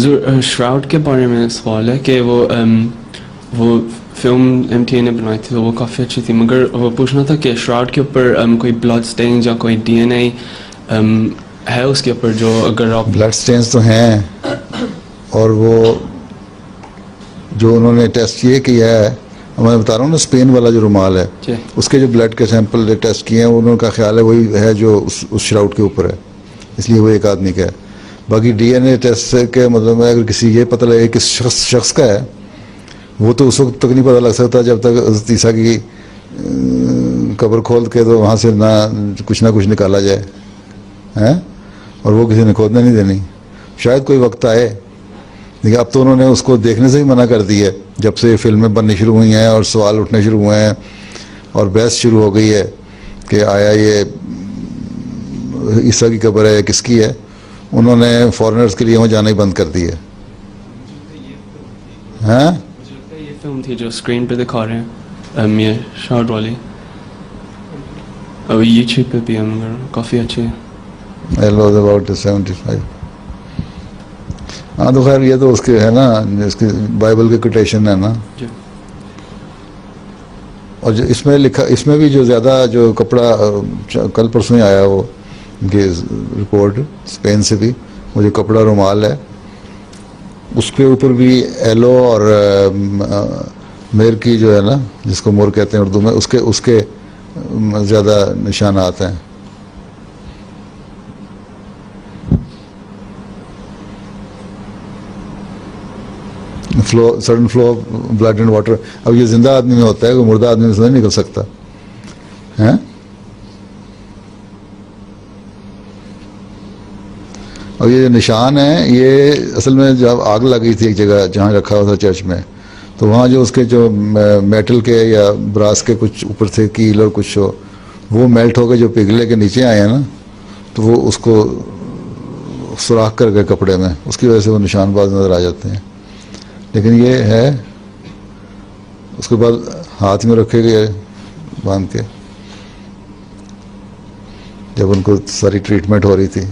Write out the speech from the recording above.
जो श्राउड के बारे में सवाल है कि वो फिल्म एमटीए ने बनाई थी तो वो काफ़ी अच्छी थी, मगर वो पूछना था कि श्राउड के ऊपर कोई ब्लड स्टेन या कोई डीएनए है उसके ऊपर, जो अगर आप ब्लड स्टेन्स तो हैं, और वो जो उन्होंने टेस्ट ये किया है, मैं बता रहा हूँ ना, स्पेन वाला जो रुमाल है उसके जो ब्लड के सैंपल टेस्ट किए हैं, उनका ख्याल है वही है जो उस श्राउड के ऊपर है, इसलिए वो एक आदमी का है। बाकी डीएनए टेस्ट के मतलब में अगर किसी ये पता लगे किस शख्स का है, वो तो उस वक्त तक नहीं पता लग सकता जब तक हज़रत ईसा की कब्र खोल के तो वहाँ से ना कुछ निकाला जाए, हैं, और वो किसी ने खोदने नहीं देनी। शायद कोई वक्त आए, लेकिन अब तो उन्होंने उसको देखने से ही मना कर दिया है जब से फिल्में बननी शुरू हुई हैं और सवाल उठने शुरू हुए हैं और बहस शुरू हो गई है कि आया ये ईसा की कब्र है या किसकी है। उन्होंने फॉरेनर्स के लिए वहाँ जाना ही बंद कर दिया। हैं, ये फिल्म थी जो स्क्रीन पे दिखा रहे हैं ये श्राउड वाली, अब यूट्यूब पे भी है, मगर काफ़ी अच्छी है। I was about 75। हाँ, तो खैर ये तो उसके है ना, इसकी बाइबल के कोटेशन है ना। और जो इसमें लिखा, इसमें भी जो ज़्यादा जो कपड़ा कल परसों ही आया वो उनकी रिपोर्ट स्पेन से भी, वो जो कपड़ा रुमाल है उसके ऊपर भी एलो और मेर की जो है ना, जिसको मोर कहते हैं उर्दू में, उसके ज़्यादा निशानात हैं। Sudden flow of blood and water. अब ये जिंदा आदमी में होता है, कोई मुर्दा आदमी में से नहीं निकल सकता है। और ये निशान है, ये असल में जब आग लगी थी एक जगह जहाँ रखा हुआ था चर्च में, तो वहाँ जो उसके जो मेटल के या ब्रास के कुछ ऊपर थे कील और कुछ वो मेल्ट हो गए, जो पिघले के नीचे आए हैं ना, तो वो उसको सुराख कर गए कपड़े में, उसकी वजह से वो निशान बाज नज़र आ जाते हैं। लेकिन ये है, उसके बाद हाथ में रखे गए बांध के, जब उनको सारी ट्रीटमेंट हो रही थी।